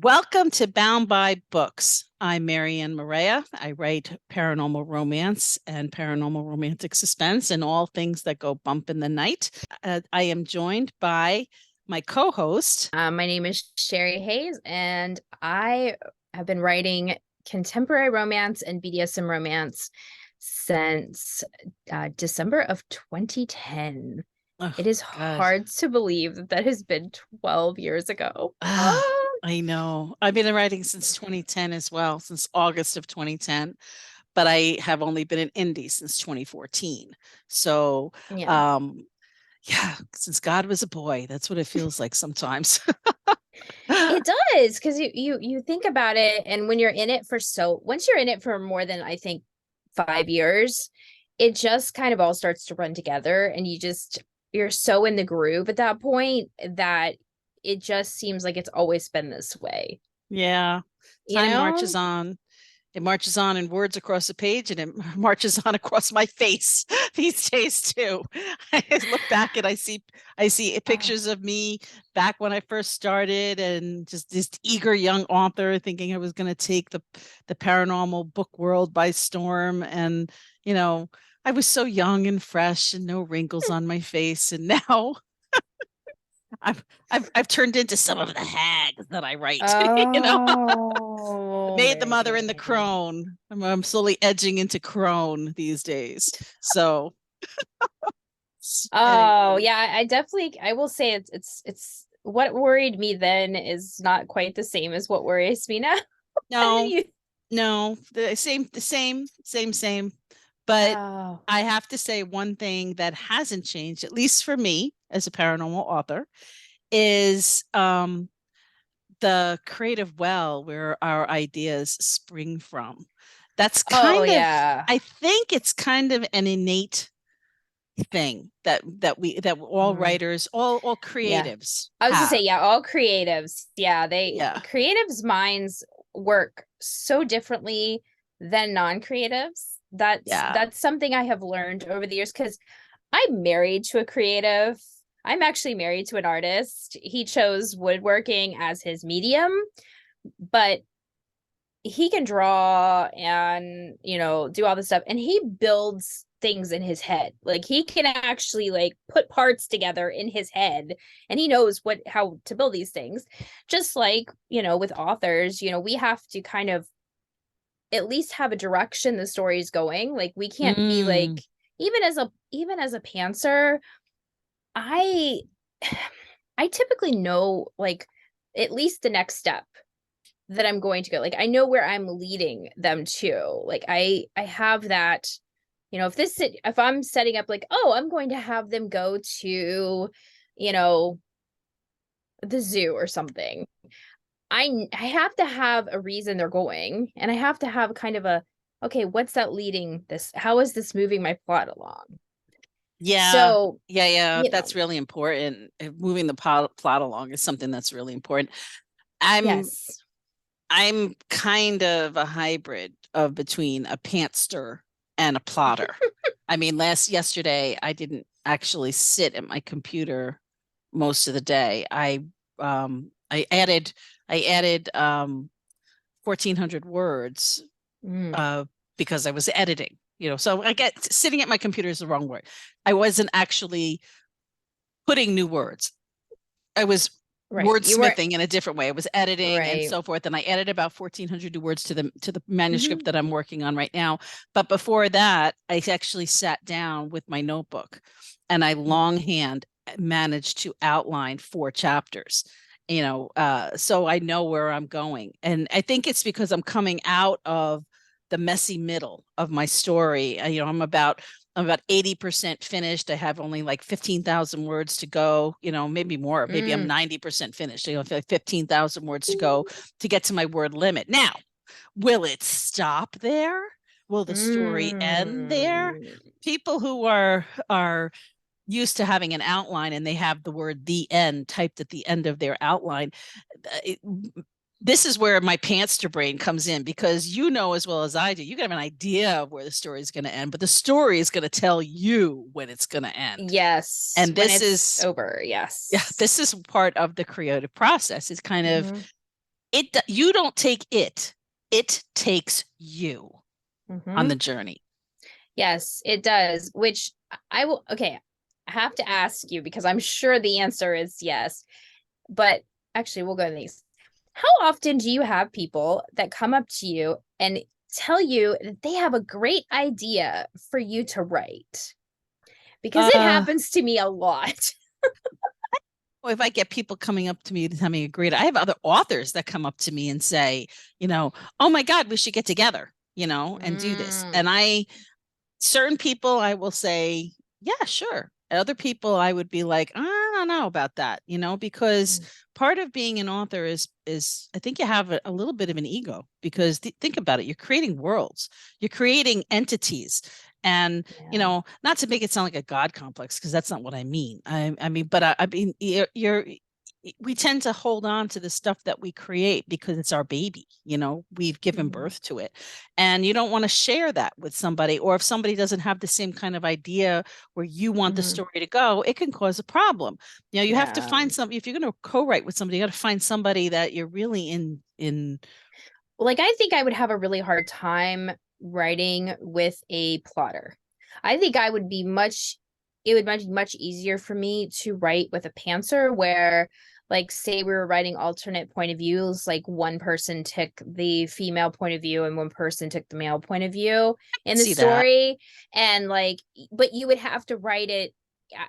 Welcome to Bound by Books. I'm Marianne Maria. I write paranormal romance and paranormal romantic suspense and all things that go bump in the night. I am joined by my co-host. My name is Sherri Hayes, and I have been writing contemporary romance and BDSM romance since December of 2010. Oh, It is God. hard to believe that that has been 12 years ago. Ah, I know. I've been writing since 2010 as well, since August of 2010, but I have only been in indie since 2014. So, Yeah. um, yeah, since God was a boy, that's what it feels like sometimes. It does, because you think about it, and when you're in it for once you're in it for more than I think 5 years, it just kind of all starts to run together, and you're so in the groove at that point that it just seems like it's always been this way, Yeah, you time know? marches on. It marches on in words across the page and it marches on across my face these days too. I look back and I see Oh, pictures of me back when I first started and just this eager young author thinking I was going to take the paranormal book world by storm. And you know, I was so young and fresh and no wrinkles on my face, and now I've I've turned into some of the hags that I write. You know, the oh, maid, the mother, and the Marianne. crone. I'm slowly edging into crone these days. So Oh, anyway, yeah, I definitely I will say it's what worried me then is not quite the same as what worries me now. And then no, you no, the same. But oh, I have to say one thing that hasn't changed, at least for me as a paranormal author, is the creative well where our ideas spring from. That's oh kind of, yeah. I think it's kind of an innate thing that all Mm, writers, all yeah. creatives I was to say, have. yeah, all creatives, yeah, they Yeah. creatives' minds work so differently than non-creatives. Yeah. That's something I have learned over the years because I'm married to a creative. I'm actually married to an artist. He chose woodworking as his medium, but he can draw and do all this stuff, and he builds things in his head. Like he can actually like put parts together in his head, and he knows what how to build these things. Just like, with authors, we have to kind of at least have a direction the story's going. Like we can't be Mm. like, even as a pantser, I I typically know like at least the next step that I'm going to go. Like I know where I'm leading them to. Like I have that, if I'm setting up like, oh, I'm going to have them go to, you know, the zoo or something. I have to have a reason they're going, and I have to have kind of a, okay, what's that leading this? How is this moving my plot along? Yeah. So, Yeah, you that's know, really important. Moving the plot along is something that's really important. I'm yes. I'm kind of a hybrid of between a pantster and a plotter. I mean, yesterday I didn't actually sit at my computer most of the day. I added 1,400 words Mm, uh because I was editing, so I get sitting at my computer is the wrong word. I wasn't actually putting new words. I was right. You weren't wordsmithing in a different way. I was editing and right. so forth, and I added about 1,400 new words to the manuscript Mhm. that I'm working on right now. But before that, I actually sat down with my notebook and I longhand managed to outline 4 chapters. So I know where I'm going, and I think it's because I'm coming out of the messy middle of my story. I'm about 80% finished. I have only like 15,000 words to go, maybe more. Maybe I'm Mm. 90% finished. Like 15,000 words to go to get to my word limit. Now, will it stop there? Will the story end there? Mm. People who are used to having an outline and they have the word the end typed at the end of their outline, it, this is where my pantster brain comes in, because you know as well as I do, you have an idea of where the story is going to end, but the story is going to tell you when it's going to end. Yes, And when this it's is, over. yeah, Yes. this is part of the creative process. It's kind of Hmm. You don't take it. It takes you on Mm-hmm. the journey. Yes, it does. Which I will, okay, I have to ask you because I'm sure the answer is yes. But actually, we'll go to these. How often do you have people that come up to you and tell you that they have a great idea for you to write? Because it Uh, happens to me a lot. if I get people coming up to me to tell me a great, I have other authors that come up to me and say, oh my God, we should get together, and do this. Mm, And certain people I will say, yeah, sure. Other people I would be like, I don't know about that, because part of being an author is I think you have a little bit of an ego because think about it, you're creating worlds, you're creating entities. And yeah. not to make it sound like a god complex, because that's not what I mean. I mean, but I mean, we tend to hold on to the stuff that we create because it's our baby. We've given Mhm. birth to it, and you don't want to share that with somebody. Or if somebody doesn't have the same kind of idea where you want the Mhm. story to go, it can cause a problem. You have to Yeah. find somebody. If you're going to co-write with somebody, you got to find somebody that you're really in. Like, I think I would have a really hard time writing with a plotter. I think it would be much easier for me to write with a pantser where, like, say we were writing alternate point of views, like one person took the female point of view and one person took the male point of view in the See that. story. And like, but you would have to write it.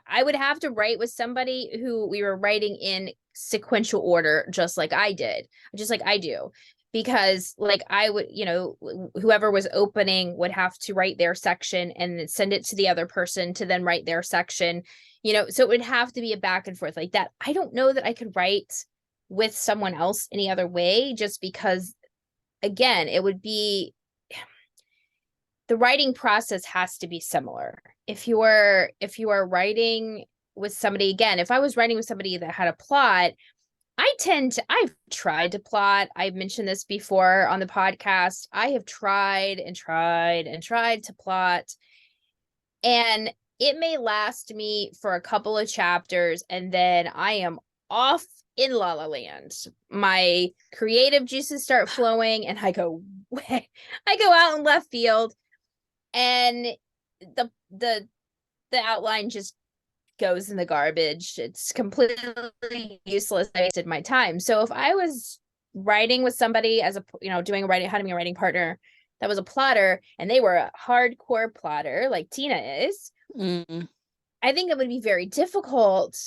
I would have to write with somebody who we were writing in sequential order, just like I did, just like I do, because like I would, whoever was opening would have to write their section and then send it to the other person to then write their section, so it would have to be a back and forth like that. I don't know that I could write with someone else any other way, just because again, it would be, the writing process has to be similar. If you are writing with somebody, again, if I was writing with somebody that had a plot, I've tried to plot. I've mentioned this before on the podcast. I have tried and tried and tried to plot, and it may last me for a couple of chapters, and then I am off in La La Land. My creative juices start flowing, and I go, I go out in left field, and the the the outline just goes in the garbage. It's completely useless. I wasted my time. So if I was writing with somebody as a, doing a writing, having a writing partner that was a plotter and they were a hardcore plotter like Tina is, Mm. I think it would be very difficult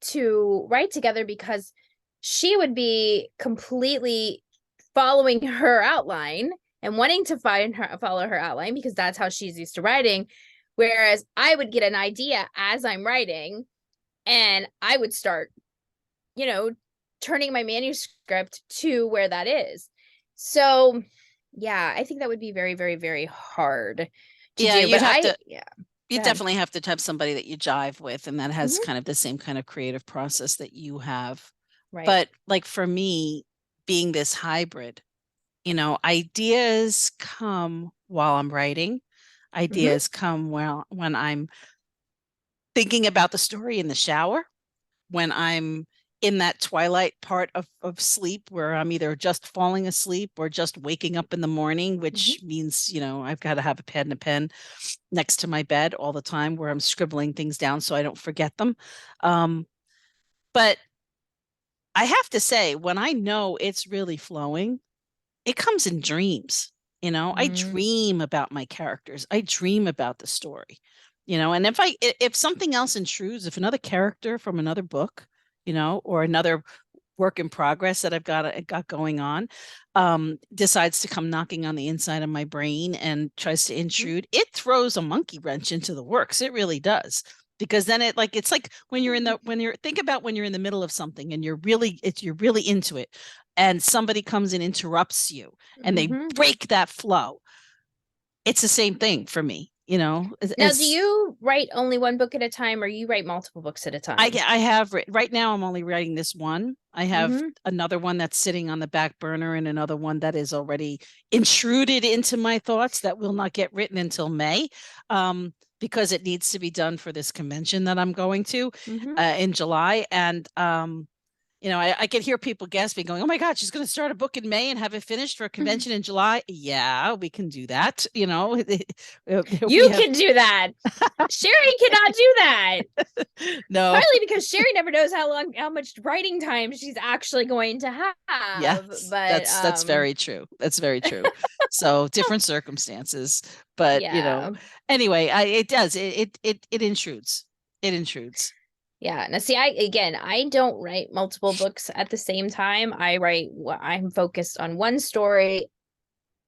to write together because she would be completely following her outline and wanting to follow her outline because that's how she's used to writing. Whereas I would get an idea as I'm writing and I would start, you know, turning my manuscript to where that is. So, yeah, I think that would be very, very, very hard to Yeah, do. But yeah, you go ahead. definitely have to have somebody that you jive with and that has Mm-hmm. kind of the same kind of creative process that you have. Right. But like for me, being this hybrid, ideas come while I'm writing. Mm-hmm. Ideas come when I'm thinking about the story in the shower, when I'm in that twilight part of sleep where I'm either just falling asleep or just waking up in the morning, Mm-hmm. which means, I've got to have a pad and a pen next to my bed all the time where I'm scribbling things down so I don't forget them. But I have to say, when I know it's really flowing, it comes in dreams. I Mm-hmm. dream about my characters. I dream about the story. And if something else intrudes, if another character from another book, or another work in progress that I've got going on, decides to come knocking on the inside of my brain and tries to intrude, it throws a monkey wrench into the works. It really does. Because then it's like think about when you're in the middle of something and you're really into it and somebody comes and interrupts you and they Mm-hmm. break that flow. It's the same thing for me, Now, do you write only one book at a time or you write multiple books at a time? I have right now. I'm only writing this one. I have Mm-hmm. another one that's sitting on the back burner, and another one that is already intruded into my thoughts that will not get written until May, because it needs to be done for this convention that I'm going to Mm-hmm. in July. And I could hear people gasping, going, "Oh my God, she's going to start a book in May and have it finished for a convention in July." Yeah, we can do that. We You have can do that. Sherri cannot do that. no. Partly because Sherri never knows how much writing time she's actually going to have. Yes, But that's very true. That's very true. So different circumstances, but yeah. anyway, it does. It intrudes. It intrudes. Yeah. Now see, I don't write multiple books at the same time. I'm focused on one story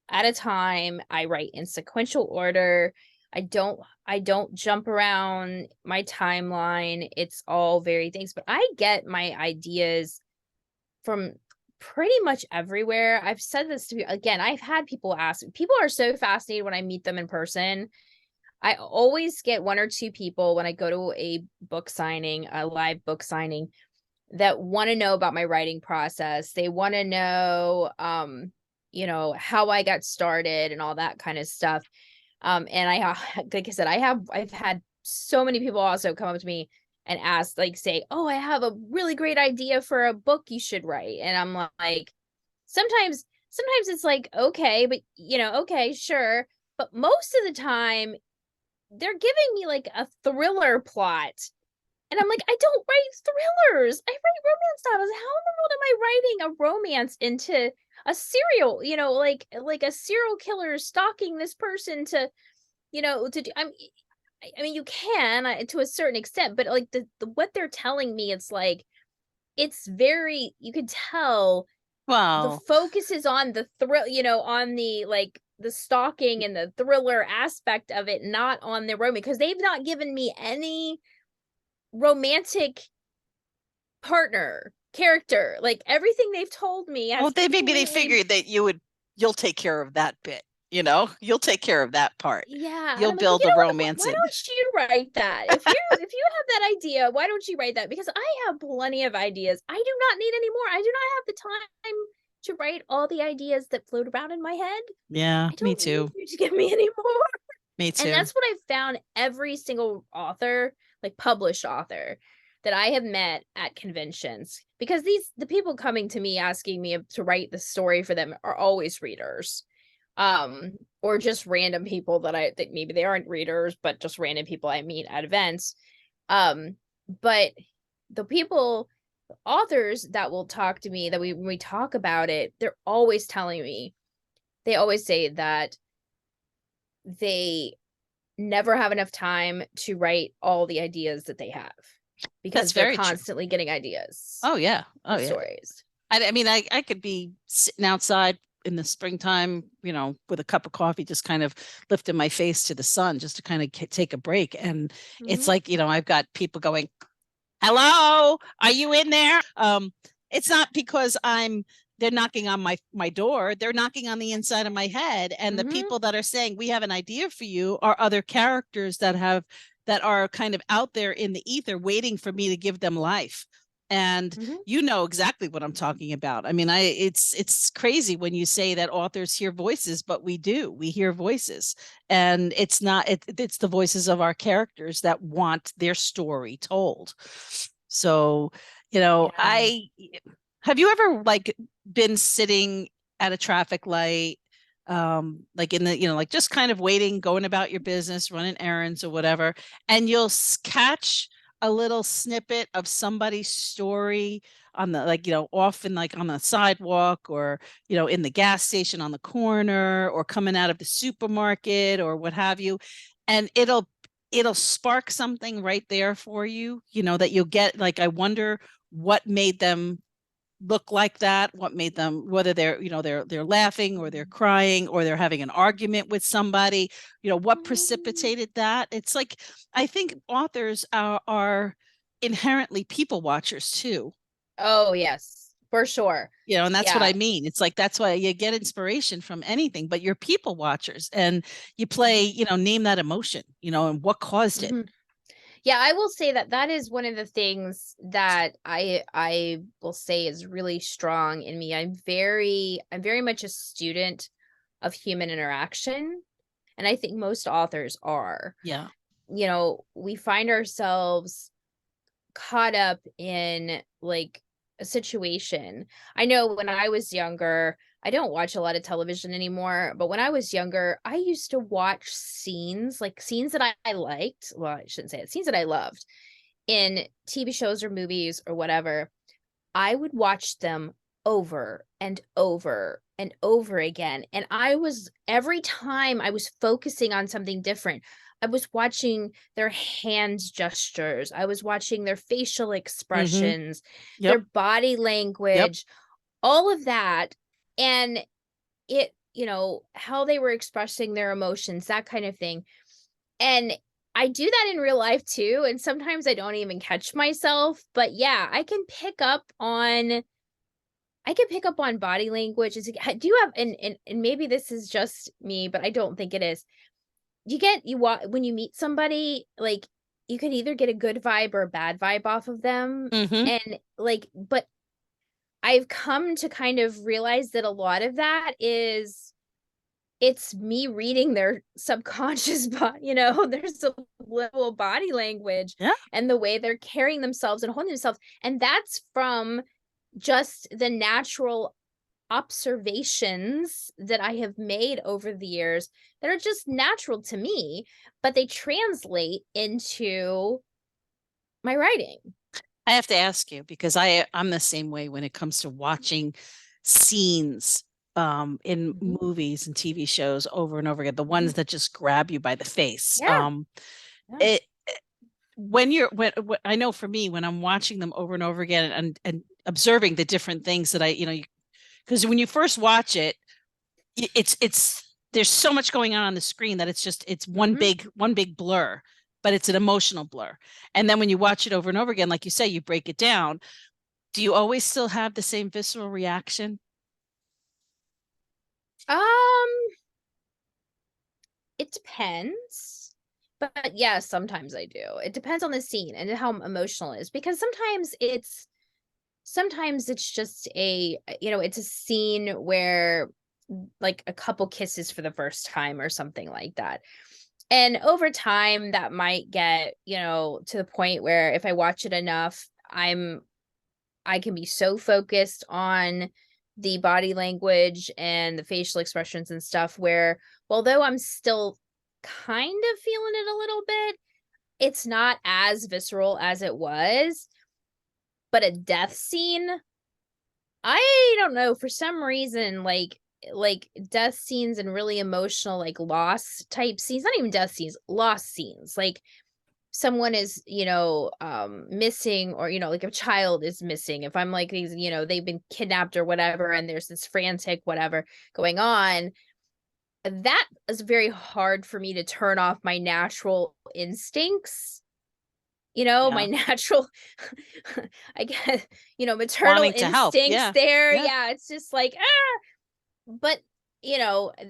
at a time. I write in sequential order. I don't jump around my timeline. It's all very things, but I get my ideas from pretty much everywhere. I've said this to you again. I've had people ask. People are so fascinated when I meet them in person. I always get one or two people when I go to a book signing, a live book signing, that want to know about my writing process. They want to know how I got started and all that kind of stuff. And like I said, I've had so many people also come up to me and ask, like, say, "Oh, I have a really great idea for a book you should write." And I'm like, sometimes it's like, okay, but okay, sure. But most of the time, they're giving me like a thriller plot. And I'm like, I don't write thrillers. I write romance novels. How in the world am I writing a romance into a serial, like a serial killer stalking this person to, to do, I mean, you can to a certain extent, but like the what they're telling me, it's like, it's very, you can tell the Well, focus is on the thrill, on the like the stalking and the thriller aspect of it, not on the romance, because they've not given me any romantic partner character. Like everything they've told me well, has maybe they completely. figured that you'll take care of that bit. You'll take care of that part. Yeah, and You'll I'm like, well, build the romance why in. don't you write that? If you have that idea, why don't you write that? Because I have plenty of ideas. I do not need any more. I do not have the time to write all the ideas that float around in my head. Yeah, I me don't need too. you to give me any more. Me And too. that's what I've found, every single author, like published author, that I have met at conventions, because the people coming to me asking me to write the story for them are always readers. Or just random people that I think maybe they aren't readers, but just random people I meet at events. But the authors that will talk to me, that when we talk about it, they're always telling me, they always say that they never have enough time to write all the ideas that they have, That's because they're very true. constantly getting ideas Oh yeah. Oh of yeah. stories. I mean, I could be sitting outside in the springtime, with a cup of coffee, just kind of lifting my face to the sun, just to kind of take a break. And it's Mhm. like, I've got people going, "Hello, are you in there?" It's not because they're knocking on my door. They're knocking on the inside of my head. And the Mhm. people that are saying, "We have an idea for you," are other characters that are kind of out there in the ether waiting for me to give them life. And Mhm. you know exactly what I'm talking about. I mean, it's crazy when you say that authors hear voices, but we do. We hear voices, and it's the voices of our characters that want their story told. So, Yeah. I have you ever like been sitting at a traffic light, like in the, like just kind of waiting, going about your business, running errands or whatever, and you'll catch a little snippet of somebody's story on the, like, often like on the sidewalk, or in the gas station on the corner, or coming out of the supermarket or what have you, and it'll spark something right there for you, that you'll get, like, I wonder what made them look like that, what made them, whether they're laughing or they're crying or they're having an argument with somebody, what Mm. precipitated that. It's like, I think authors are inherently people watchers too. Oh, yes, for sure. And that's what I Yeah. mean. It's like, that's why you get inspiration from anything, but you're people watchers, and you play, Mhm. name that emotion, and what caused it. Mhm. Yeah, I will say that that is one of the things that I will say is really strong in me. I'm very much a student of human interaction, and I think most authors are. Yeah. We find ourselves caught up in, like, a situation. I know when I was younger, I don't watch a lot of television anymore, but when I was younger, I used to watch scenes, like scenes that I liked. Well, I shouldn't say it, scenes that I loved in TV shows or movies or whatever. I would watch them over and over and over again. And I was, every time I was focusing on something different. I was watching their hand gestures. I was watching their facial Mm-hmm. expressions, their Yep. body Yep. language, all of that. And it, how they were expressing their emotions, that kind of thing. And I do that in real life too. And sometimes I don't even catch myself. But yeah, I can pick up on body language. Do you have, and maybe this is just me, but I don't think it is. When you meet somebody, like you can either get a good vibe or a bad vibe off of them. Mm-hmm. And like, but I've come to kind of realize that a lot of that is it's me reading their subconscious body, there's a little body language Yeah. and the way they're carrying themselves and holding themselves. And that's from just the natural observations that I have made over the years that are just natural to me, but they translate into my writing. I have to ask you because I'm the same way when it comes to watching scenes in Mhm. movies and TV shows over and over again, the ones Mhm. that just grab you by the face. Yeah. Yeah. It when you're when I know for me when I'm watching them over and over again and observing the different things that because when you first watch it, it's there's so much going on the screen that it's Mhm. one big blur, but it's an emotional blur. And then when you watch it over and over again, like you say, you break it down. Do you always still have the same visceral reaction? Um, it depends. But yeah, sometimes I do. It depends on the scene and how emotional it is because sometimes it's just it's a scene where like a couple kisses for the first time or something like that. And over time that might get, to the point where if I watch it enough, I can be so focused on the body language and the facial expressions and stuff where although I'm still kind of feeling it a little bit, it's not as visceral as it was. But a death scene, I don't know, for some reason, like death scenes and really emotional, like loss type scenes, not even death scenes, loss scenes. Like someone is, missing, or, like a child is missing. If I'm like these, they've been kidnapped or whatever, and there's this frantic whatever going on, that is very hard for me to turn off my natural instincts, my Yeah. natural I guess, maternal Wanting to help. instincts Yeah. there. Yeah. Yeah, it's just like, but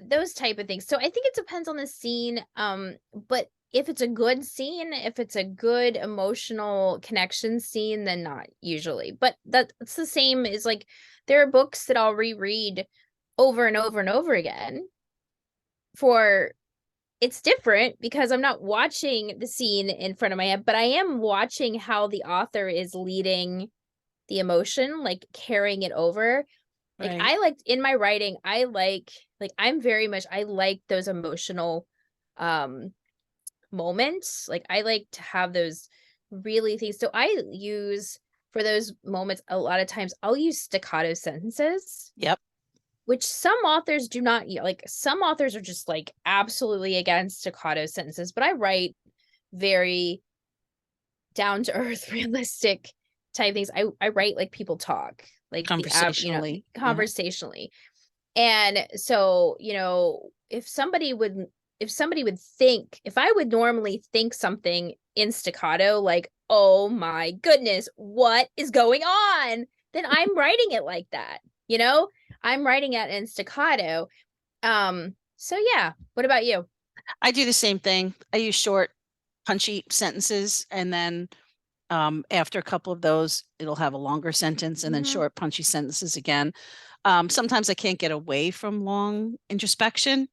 those type of things. So I think it depends on the scene. But if it's a good scene, if it's a good emotional connection scene, then not usually. But that's the same as like there are books that I'll reread over and over and over again for it's different because I'm not watching the scene in front of my head, but I am watching how the author is leading the emotion, like carrying it over. Like Right. I liked in my writing, I'm very much I like those emotional um moments. Like I like to have those really things. So I use for those moments a lot of times I'll use staccato sentences, Yep. which some authors do not like. Some authors are just like absolutely against staccato sentences, but I write very down to earth, realistic type things. I write like people talk, like Conversationally. Yeah. conversationally. And so, if I would normally think something in staccato, like, oh my goodness, what is going on? Then I'm writing it like that, you know? I'm writing it in staccato. So yeah. What about you? I do the same thing. I use short, punchy sentences, and then after a couple of those, it'll have a longer sentence and then Mm-hmm. short, punchy sentences again. Sometimes I can't get away from long introspection,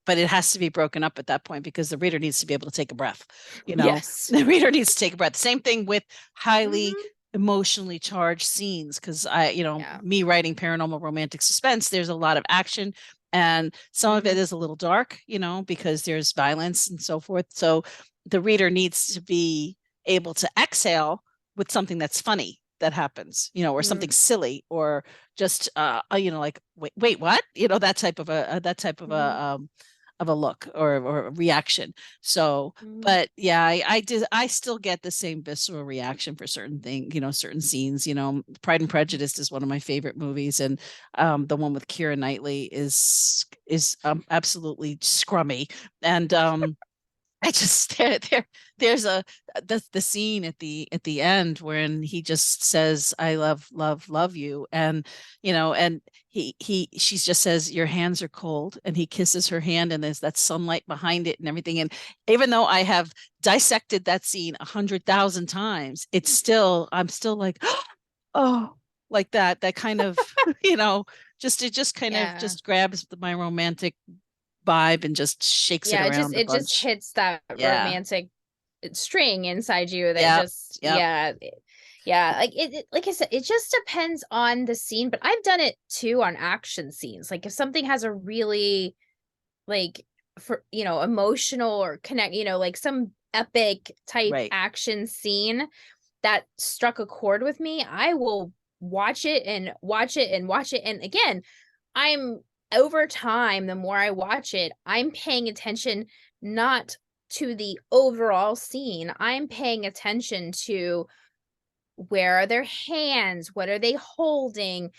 but it has to be broken up at that point because the reader needs to be able to take a breath. Yes. The reader needs to take a breath. Same thing with highly Mm-hmm. emotionally charged scenes, because Yeah. me writing paranormal romantic suspense, there's a lot of action, and some of it Mhm. is a little dark, because there's violence and so forth. So the reader needs to be able to exhale with something that's funny that happens, or Mm, something silly, or just like, wait, what? That type of mhm, a look, or a reaction. So, mhm, but yeah, I still get the same visceral reaction for certain things, certain scenes. Pride and mhm. Prejudice is one of my favorite movies, and the one with Keira Knightley is absolutely scrummy. And I just there's the scene at the end when he just says, "I love you," and she just says, "Your hands are cold," and he kisses her hand, and there's that sunlight behind it and everything. And even though I have dissected that scene 100,000 times, I'm still like, oh, like that kind of, it just kind of Yeah. just grabs my romantic vibe and just shakes it Yeah, around a it just bunch. hits that Yeah. romantic string inside you that Yep. just, Yep. yeah, like like I said, it just depends on the scene, but I've done it too on action scenes. Like if something has a really like for emotional or connect, like some epic type Right. action scene that struck a chord with me, I will watch it and watch it and watch it. And again, I'm over time, the more I watch it, I'm paying attention not to the overall scene. I'm paying attention to where are their hands, what are they holding,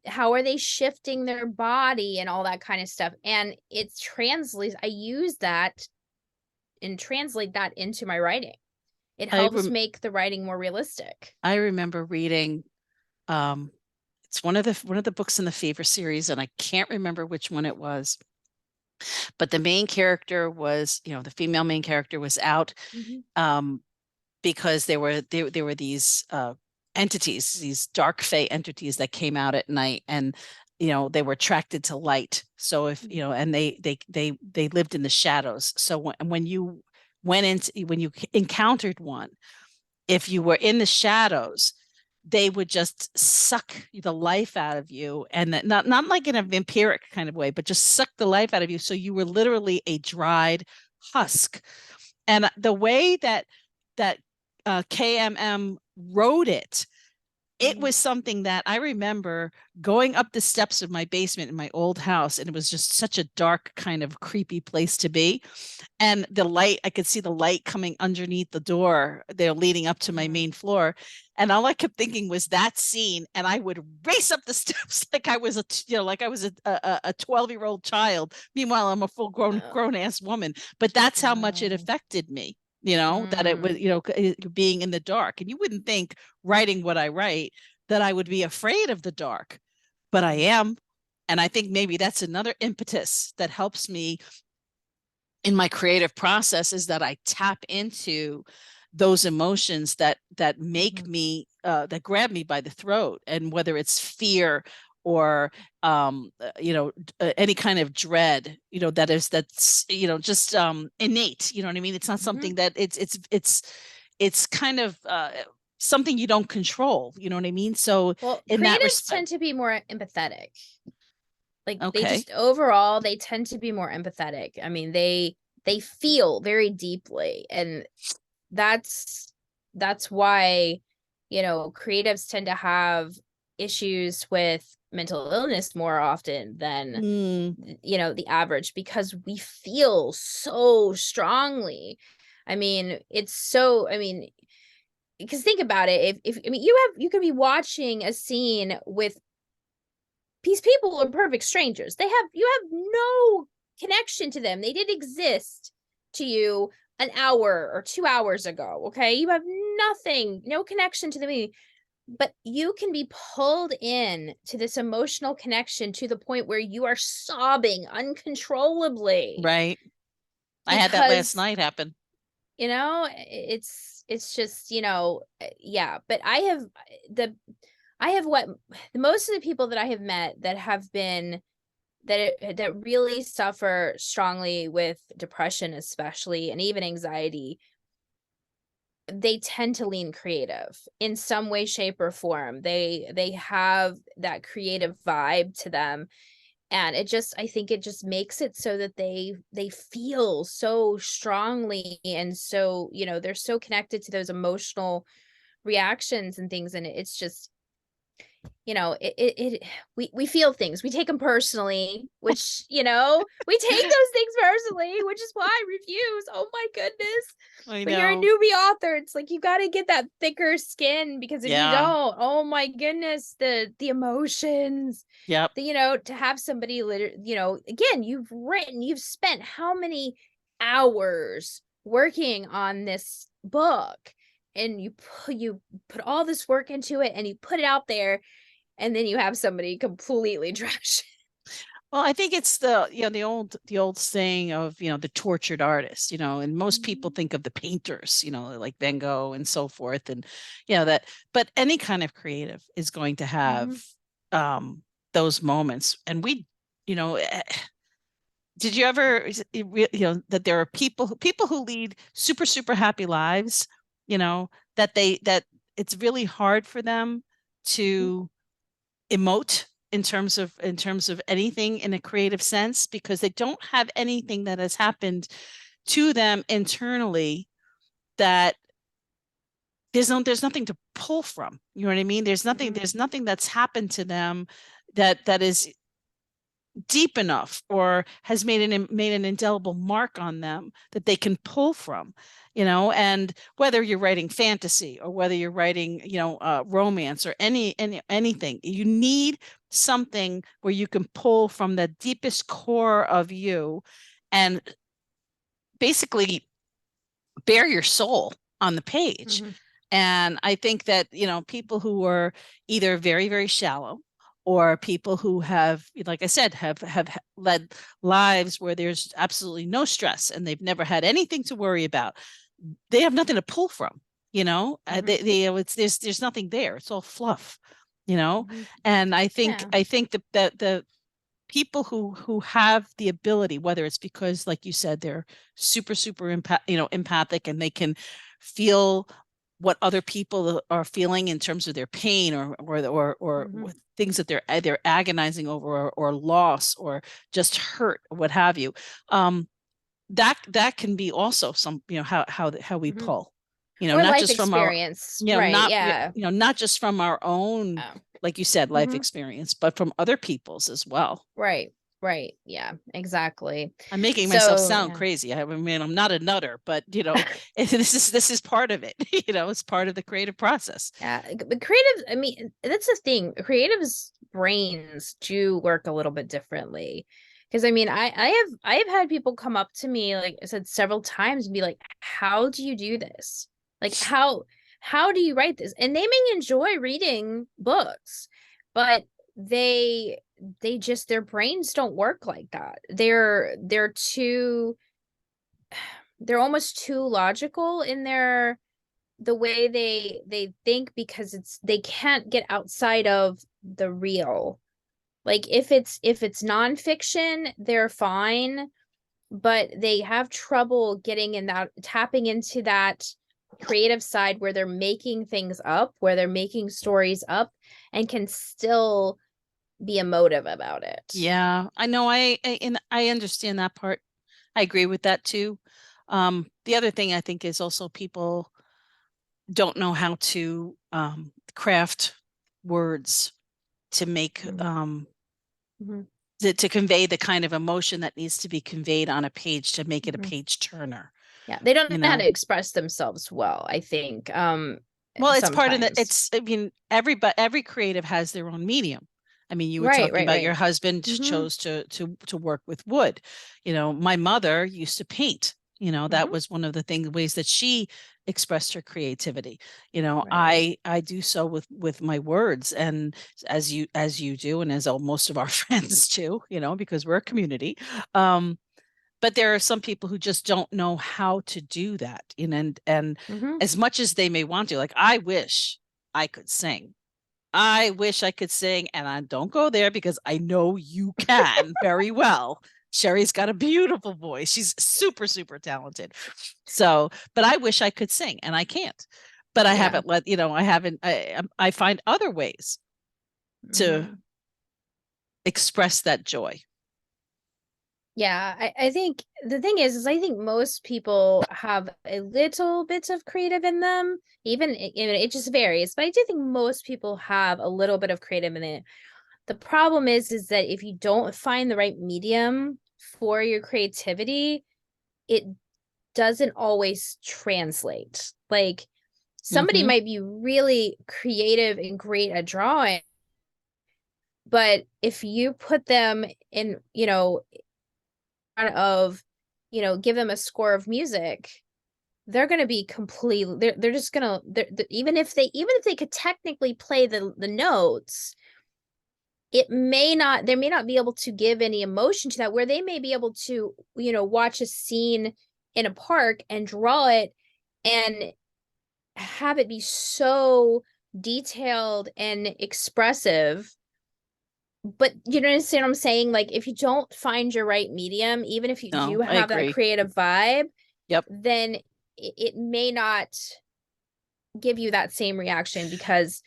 how are they shifting their body and all that kind of stuff. And it translates, I use that and translate that into my writing. It I helps rem make the writing more realistic. I remember reading um it's one of the books in the Favor series, and I can't remember which one it was, but the main character was, the female main character was out Mhm. um because there were these entities, these dark fey entities that came out at night, and they were attracted to light. So if and they lived in the shadows. So when you when you encountered one, if you were in the shadows, they would just suck the life out of you, and that, not like in a vampiric kind of way, but just suck the life out of you. So you were literally a dried husk. And the way that KMM wrote it, it Mhm. was something that I remember going up the steps of my basement in my old house, and it was just such a dark, kind of creepy place to be. And the light, I could see the light coming underneath the door there leading up to my Mm. main floor. And all I kept thinking was that scene. And I would race up the steps like I was like I was a 12-year-old child. Meanwhile, I'm a full Oh, grown ass woman. But that's how much it no. affected me, that it Mm. was, being in the dark. And you wouldn't think, writing what I write, that I would be afraid of the dark, but I Mm. am. And I think maybe that's another impetus that helps me in my creative process, is that I tap into those emotions that make Mhm. me that grab me by the throat, and whether it's fear or any kind of dread, that's just innate, you know what I mean? It's not Mhm. something that it's kind of something you don't control, you know what I mean? So Well, in that creatives respect. tend to be more empathetic. Like they Okay. just overall they tend to be more empathetic. I mean, they feel very deeply, and that's why, creatives tend to have issues with mental illness more often than Mm, the average, because we feel so strongly. I mean, it's so, I mean, because think about it, if I mean, you could be watching a scene with these people are perfect strangers. You have no connection to them. They did exist to you an hour or 2 hours ago, okay? You have nothing, no connection to them, but you can be pulled in to this emotional connection to the point where you are sobbing uncontrollably right. I had that last because, night happen. it's just, yeah, but the I have what most of the people that I have met that have been that really suffer strongly with depression, especially, and even anxiety, they tend to lean creative in some way, shape, or form. They have that creative vibe to them, and I think it just makes it so that they feel so strongly, and so, they're so connected to those emotional reactions and things, and it's just, we feel things, we take them personally, which, we take those things personally, which is why reviews, oh my goodness. I When you're a know. newbie author, it's like you got to get that thicker skin, because if you Yeah. don't, oh my goodness, the emotions, Yep. to have somebody again, you've spent how many hours working on this book, and you put all this work into it, and you put it out there, and then you have somebody completely trash. Well, I think it's the old saying of, the tortured artist, and most people Mhm, think of the painters, like Van Gogh and so forth. And that, but any kind of creative is going to have mhm, um those moments. And did you ever that there are people who lead super, super happy lives, that it's really hard for them mhm, to emote in terms of anything in a creative sense, because they don't have anything that has happened to them internally, that there's nothing to pull from. You know what I mean? mhm, There's nothing that's happened to them that is deep enough or has made an indelible mark on them that they can pull from. And whether you're writing fantasy or whether you're writing, romance or anything, you need something where you can pull from the deepest core of you and basically bare your soul on the page. mhm, And I think that, people who are either very, very shallow, or people who have, like I said, have led lives where there's absolutely no stress and they've never had anything to worry about, they have nothing to pull from. mhm, There's nothing there. It's all fluff. mhm. And I think Yeah. I think that the people who have the ability, whether it's because, like you said, they're super, super empathic, and they can feel what other people are feeling in terms of their pain, or Mhm, things that they're agonizing over, or loss, or just hurt, or what have you. That can be also some, how we mhm. pull, Or not life just from our, experience, right? Yeah. not just from our own, Oh. like you said, life Mhm. experience, but from other people's as well. Right. Right. Yeah. Exactly. I'm making myself So sound yeah. crazy. I mean, I'm not a nutter, but this is part of it. It's part of the creative process. Yeah, but creative, I mean, that's the thing. Creatives' brains do work a little bit differently. Because I mean, I have had people come up to me, like I said, several times, and be like, "How do you do this? Like how do you write this?" And they may enjoy reading books, but they they just their brains don't work like that. They're almost too logical in the way they think, because they can't get outside of the real. Like if it's nonfiction, they're fine, but they have trouble getting in that tapping into that creative side where they're making things up, where they're making stories up, and can still be emotive about it. Yeah, I know. And I understand that part. I agree with that too. The other thing I think is also people don't know how to craft words to make Mhm, mhm, to convey the kind of emotion that needs to be conveyed on a page, to make it a mhm. page turner, Yeah, they don't you know how know. to express themselves well, I think, Well, it's part of the, sometimes. I mean, every creative has their own medium. I mean, you were Right, talking right, about your right. husband Mhm, chose to work with wood. My mother used to paint. That mhm. was one of the ways that she expressed her creativity. Right. I do so with my words, and as you do, and as most of our friends do, because we're a community. Um, but there are some people who just don't know how to do that. And Mhm. as much as they may want to, like, I wish I could sing. I wish I could sing, and I don't go there because I know you can very well. Sherri's got a beautiful voice. She's super, super talented. So, but I wish I could sing and I can't. But I Yeah. haven't I haven't, I find other ways to Mhm. express that joy. Yeah, I think the thing is I think most people have a little bit of creative in them. Even it just varies, but I do think most people have a little bit of creative in it. The problem is that if you don't find the right medium for your creativity, it doesn't always translate. Like somebody Mm-hmm. might be really creative and great at drawing, but if you put them in, front of, give them a score of music, they're going to be completely they're just going to even if they could technically play the notes, it may not they may not be able to give any emotion to that, where they may be able to, watch a scene in a park and draw it and have it be so detailed and expressive. But you know, understand what I'm saying? Like if you don't find your right medium, even if you No, do I have that agree. creative vibe, Yep. then it may not give you that same reaction, because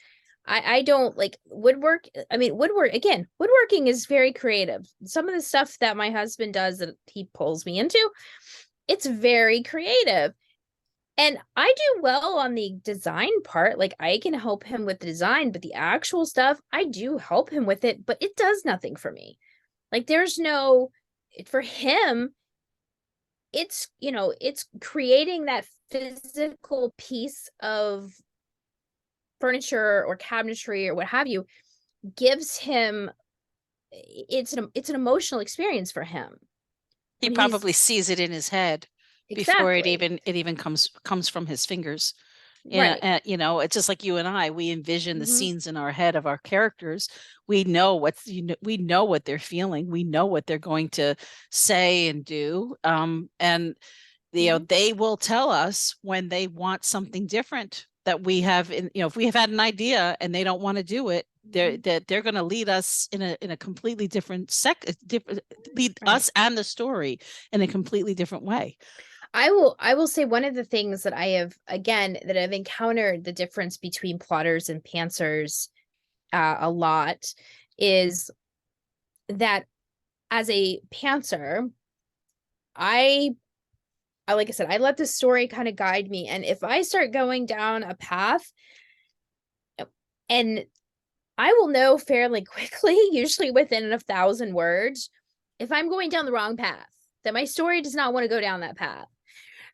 I don't like woodwork. I mean, woodworking is very creative. Some of the stuff that my husband does that he pulls me into, it's very creative. And I do well on the design part. Like I can help him with the design, but the actual stuff, I do help him with it, but it does nothing for me. Like there's no, for him, it's creating that physical piece of furniture or cabinetry or what have you, gives him, it's an emotional experience for him. He And he's probably sees it in his head before exactly it even comes from his fingers. Yeah, right. it's just like you and I. We envision the Mm-hmm. scenes in our head of our characters. We know we know what they're feeling. We know what they're going to say and do. And Mm-hmm. they will tell us when they want something different that we have in, if we have had an idea and they don't want to do it, they're going to lead us in a completely different lead Right. us and the story in a completely different way. I will say one of the things that I've encountered the difference between plotters and pantsers a lot is that as a pantser, I like I said, I let the story kind of guide me. And if I start going down a path, and I will know fairly quickly, usually within 1,000 words, if I'm going down the wrong path, that my story does not want to go down that path,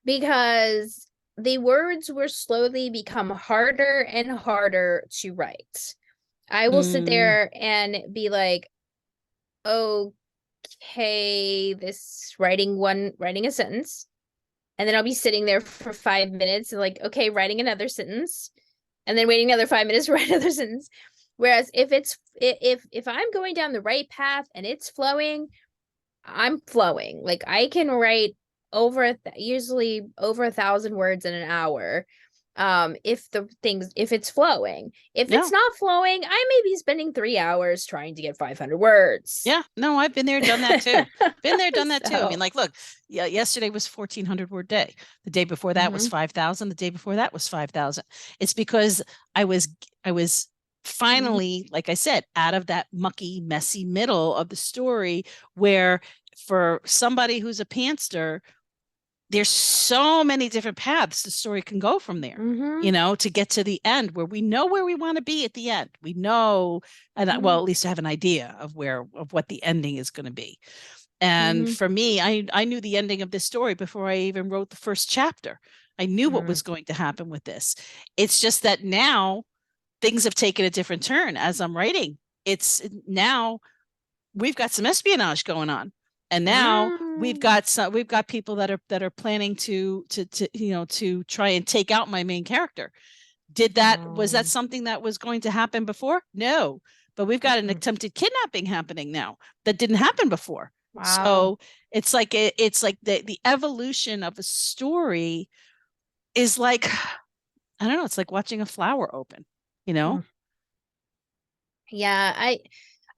because the words will slowly become harder and harder to write. I will sit Mm, there and be like, okay, writing a sentence. And then I'll be sitting there for 5 minutes and like, okay, writing another sentence, and then waiting another 5 minutes to write another sentence. Whereas if I'm going down the right path and it's flowing, I'm flowing. Like I can write usually over 1,000 words in an hour. If it's flowing. If yeah. it's not flowing, I may be spending 3 hours trying to get 500 words. Yeah, no, I've been there, done that too. Been there, done that too. I mean, So, like, look, yeah, yesterday was 1,400 word day. The day before that was mhm, 5,000. The day before that was 5,000. It's because I was mhm, finally, like I said, out of that mucky, messy middle of the story where for somebody who's a pantser, there's so many different paths the story can go from there, mhm, to get to the end where we know where we want to be at the end. We know, and well, mhm, at least I have an idea of what the ending is going to be. And mhm, for me, I knew the ending of this story before I even wrote the first chapter. I knew what mhm, was going to happen with this. It's just that now things have taken a different turn as I'm writing. It's now we've got some espionage going on, and now mm. we've got people that are planning to try and take out my main character. Was that Oh, something that was going to happen before? No, but we've got an mm-mm. attempted kidnapping happening now that didn't happen before. Wow. So it's like the evolution of a story is like, I don't know, it's like watching a flower open, you know. Mm. Yeah,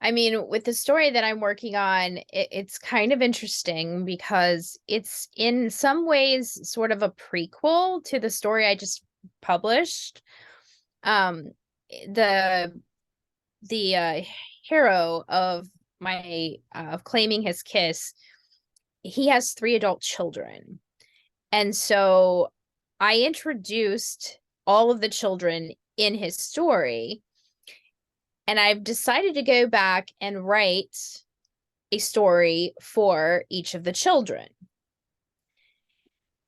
I mean, with the story that I'm working on, it's kind of interesting because it's in some ways sort of a prequel to the story I just published. Um, the the hero of my of Claiming His Kiss, he has 3 adult children. And so I introduced all of the children in his story, and I've decided to go back and write a story for each of the children.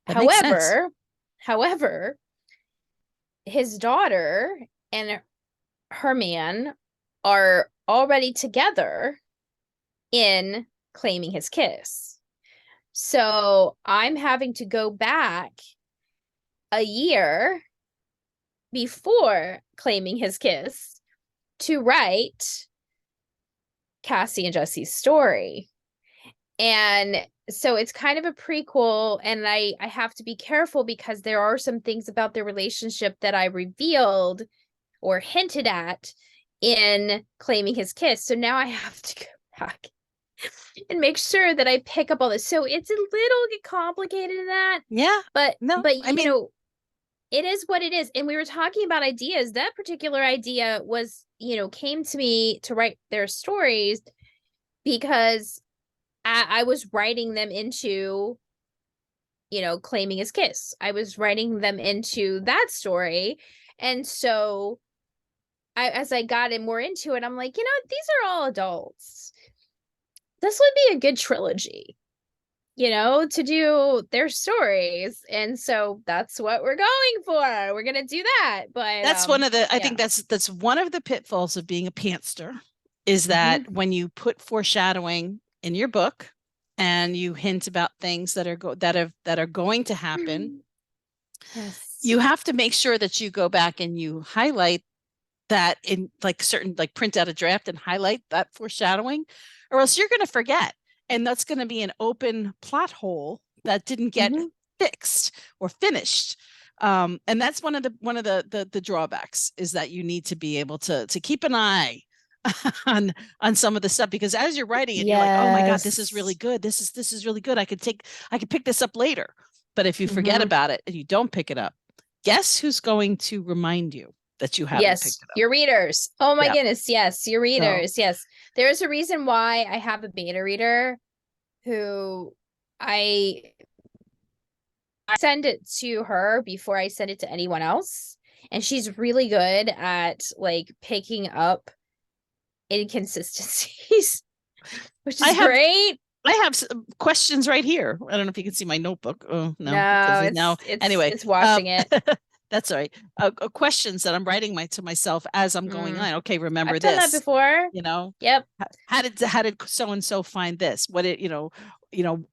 That makes sense. However, his daughter and her man are already together in Claiming His Kiss. So I'm having to go back a year before Claiming His Kiss to write Cassie and Jesse's story. And so it's kind of a prequel, and I have to be careful because there are some things about their relationship that I revealed or hinted at in Claiming His Kiss. So now I have to go back and make sure that I pick up all this. So it's a little complicated in that, Yeah. but No, I you mean, know, it is what it is. And we were talking about ideas. That particular idea was, came to me to write their stories because I was writing them into, Claiming His Kiss. I was writing them into that story. And so as I got more into it, I'm like, these are all adults. This would be a good trilogy, to do their stories. And so that's what we're going for. We're gonna do that. But that's one of the, I yeah. think that's one of the pitfalls of being a pantster, is that Mhm. when you put foreshadowing in your book and you hint about things that are going to happen, Yes. you have to make sure that you go back and you highlight that in like certain, like print out a draft and highlight that foreshadowing, or else you're going to forget. And that's going to be an open plot hole that didn't get Mhm. fixed or finished. And that's one of the drawbacks, is that you need to be able to keep an eye on some of the stuff, because as you're writing it, you're like, oh my God, this is really Yes. good. This is really good. I could pick this up later. But if you forget Mhm. about it and you don't pick it up, guess who's going to remind you that you haven't Yes, picked it up? your readers. Oh my Yeah. goodness, yes, your So readers. Yes. There's a reason why I have a beta reader who I send it to her before I send it to anyone else. And she's really good at like picking up inconsistencies, which I is have great. I have questions right here. I don't know if you can see my notebook. Oh no, because No, now it's anyway, it's watching it. that's all right. Questions that I'm writing to myself as I'm going Mm, on. Okay, remember I've done that this. before. You know, Yep. how did so and so find this? What it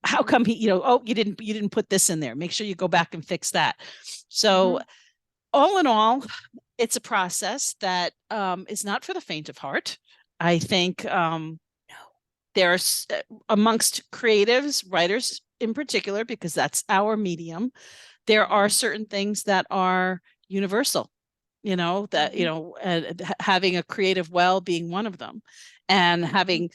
how come he oh you didn't put this in there. Make sure you go back and fix that. So Mhm. all in all, it's a process that is not for the faint of heart. I think there's amongst creatives, writers in particular, because that's our medium, there are Mhm. certain things that are universal, that, Mhm. having a creative well being one of them, and having,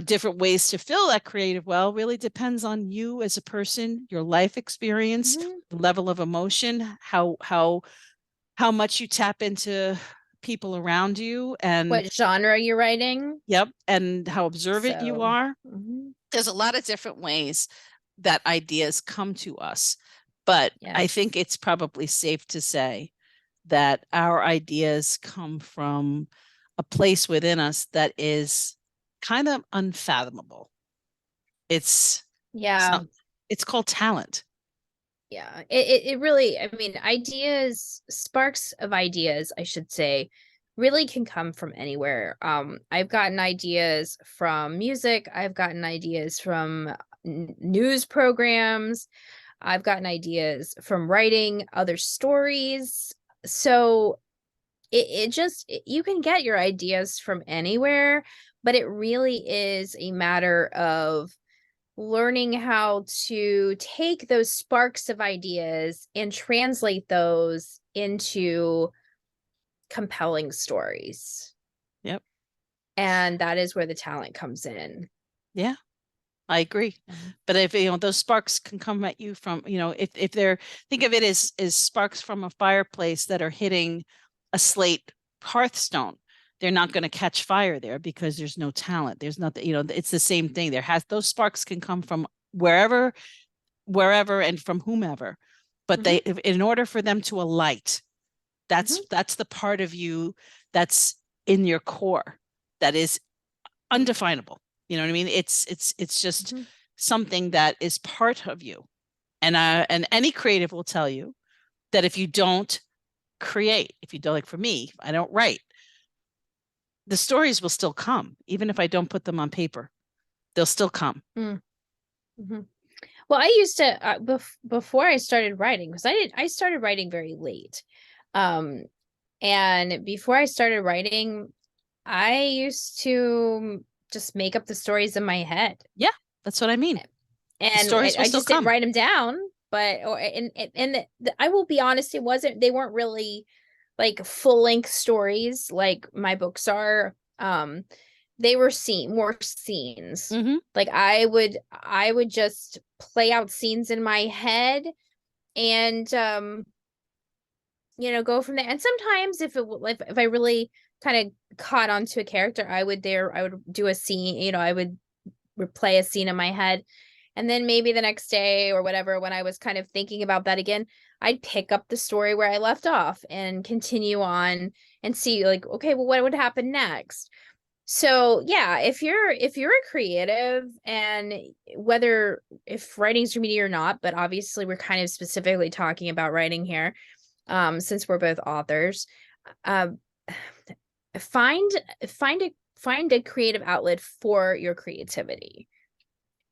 different ways to fill that creative well really depends on you as a person, your life experience, Mhm. the level of emotion, how much you tap into people around you, and What genre you're writing? yep, and how observant you So, are. mhm. There's a lot of different ways that ideas come to us, but I think Yes. it's probably safe to say that our ideas come from a place within us that is kind of unfathomable. It's Yeah. some it's called talent. Yeah. It really, I mean, ideas, sparks of ideas, I should say, really can come from anywhere. I've gotten ideas from music, I've gotten ideas from news programs, I've gotten ideas from writing other stories. So you can get your ideas from anywhere, but it really is a matter of learning how to take those sparks of ideas and translate those into compelling stories. Yep. And that is where the talent comes in. Yeah, I agree. But if those sparks can come at you from, if they're, think of it as sparks from a fireplace that are hitting a slate hearthstone, they're not going to catch fire there because there's no talent. There's nothing, it's the same thing. Those sparks can come from wherever and from whomever. But in order for them to alight, that's the part of you that's in your core that is undefinable. You know what I mean? It's just something that is part of you. And any creative will tell you that if you don't create, if you don't, like for me, I don't write, the stories will still come, even if I don't put them on paper. They'll still come. Mm-hmm. Well, I used to before I started writing, because I started writing very late. And before I started writing, I used to just make up the stories in my head. Yeah, that's what I mean. And I just didn't write them down. But I will be honest, they weren't really like full-length stories like my books are. They were more scenes. Like I would just play out scenes in my head and go from there. And sometimes if I really kind of caught onto a character, I would do a scene, I would replay a scene in my head. And then maybe the next day or whatever, when I was kind of thinking about that again, I'd pick up the story where I left off and continue on and see like, okay, well, what would happen next? So yeah, if you're a creative, and whether if writing's your media or not, but obviously we're kind of specifically talking about writing here, since we're both authors, find a creative outlet for your creativity.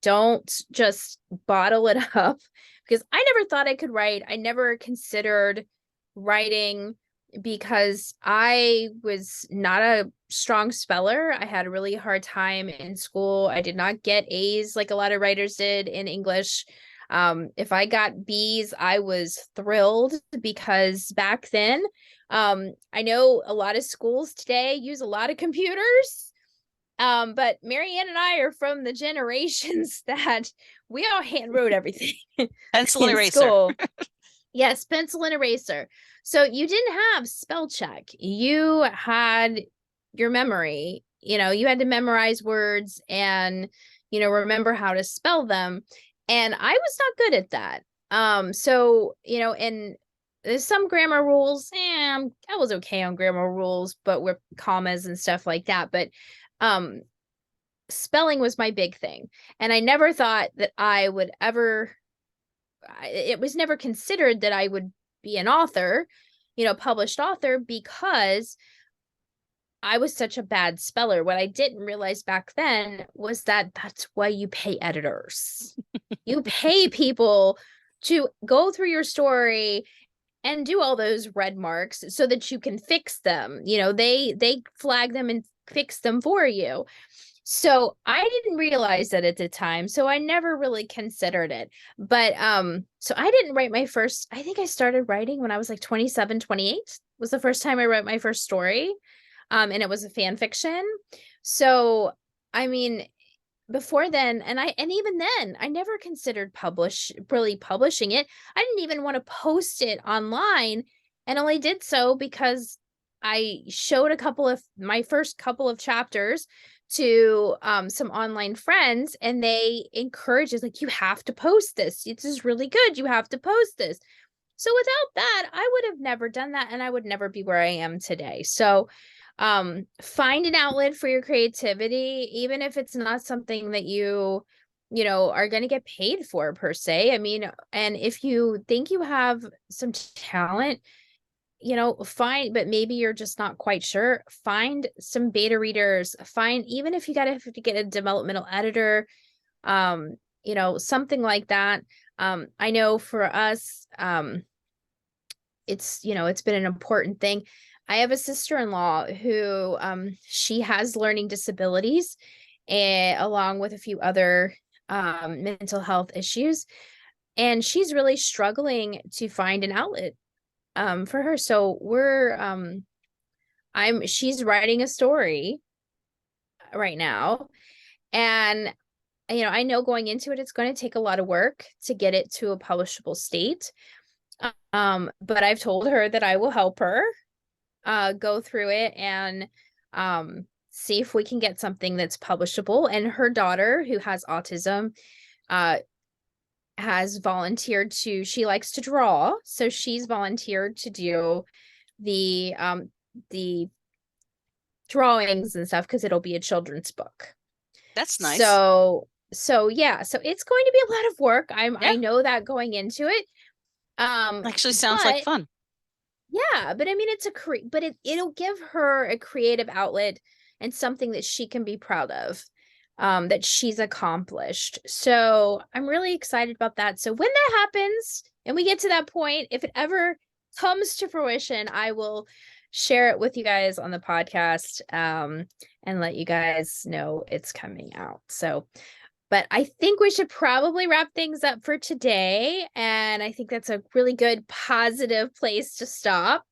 Don't just bottle it up, because I never thought I could write. I never considered writing because I was not a strong speller. I had a really hard time in school. I did not get A's like a lot of writers did in English. If I got B's, I was thrilled, because back then, I know a lot of schools today use a lot of computers. But Marianne and I are from the generations that we all hand wrote everything. Pencil and eraser. School. Yes, pencil and eraser. So you didn't have spell check. You had your memory. You had to memorize words and, remember how to spell them. And I was not good at that. So, and there's some grammar rules. I was okay on grammar rules, but with commas and stuff like that. But spelling was my big thing. And I never thought that I would ever, it was never considered that I would be an author, published author, because I was such a bad speller. What I didn't realize back then was that that's why you pay editors. You pay people to go through your story and do all those red marks so that you can fix them. They flag them and fix them for you. So I didn't realize that at the time. So I never really considered it. But so I didn't write my first, I think I started writing when I was like 27, 28 was the first time I wrote my first story. And it was a fan fiction. So I mean, before then, and even then, I never considered really publishing it. I didn't even want to post it online, and only did so because I showed my first couple of chapters to some online friends, and they encouraged us, like, you have to post this. This is really good. You have to post this. So without that, I would have never done that, and I would never be where I am today. So find an outlet for your creativity, even if it's not something that you are going to get paid for per se. I mean, and if you think you have some talent, fine, but maybe you're just not quite sure, find some beta readers, even if you have to get a developmental editor, something like that. I know for us, it's been an important thing. I have a sister-in-law who she has learning disabilities, along with a few other mental health issues, and she's really struggling to find an outlet for her. So she's writing a story right now. And, I know going into it, it's going to take a lot of work to get it to a publishable state. But I've told her that I will help her go through it and see if we can get something that's publishable. And her daughter, who has autism, has volunteered she likes to draw, so she's volunteered to do the drawings and stuff because it'll be a children's book. That's nice. So yeah, so it's going to be a lot of work. I Yeah. know that going into it. Actually sounds like fun. Yeah, but I mean, it'll give her a creative outlet and something that she can be proud of, that she's accomplished. So I'm really excited about that. So when that happens and we get to that point, if it ever comes to fruition, I will share it with you guys on the podcast, and let you guys know it's coming out. So, but I think we should probably wrap things up for today. And I think that's a really good, positive place to stop.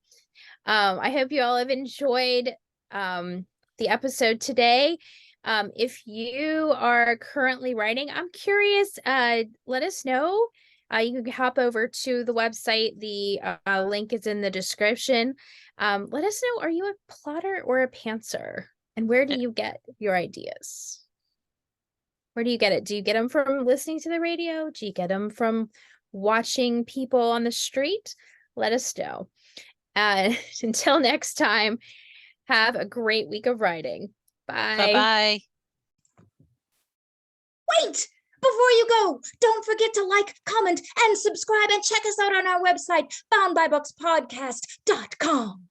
I hope you all have enjoyed the episode today. If you are currently writing, I'm curious, let us know. You can hop over to the website. The link is in the description. Let us know, are you a plotter or a pantser? And where do you get your ideas? Where do you get it? Do you get them from listening to the radio? Do you get them from watching people on the street? Let us know. Until next time, have a great week of writing. Bye. Bye-bye. Wait! Before you go, don't forget to like, comment, and subscribe, and check us out on our website, boundbybookspodcast.com.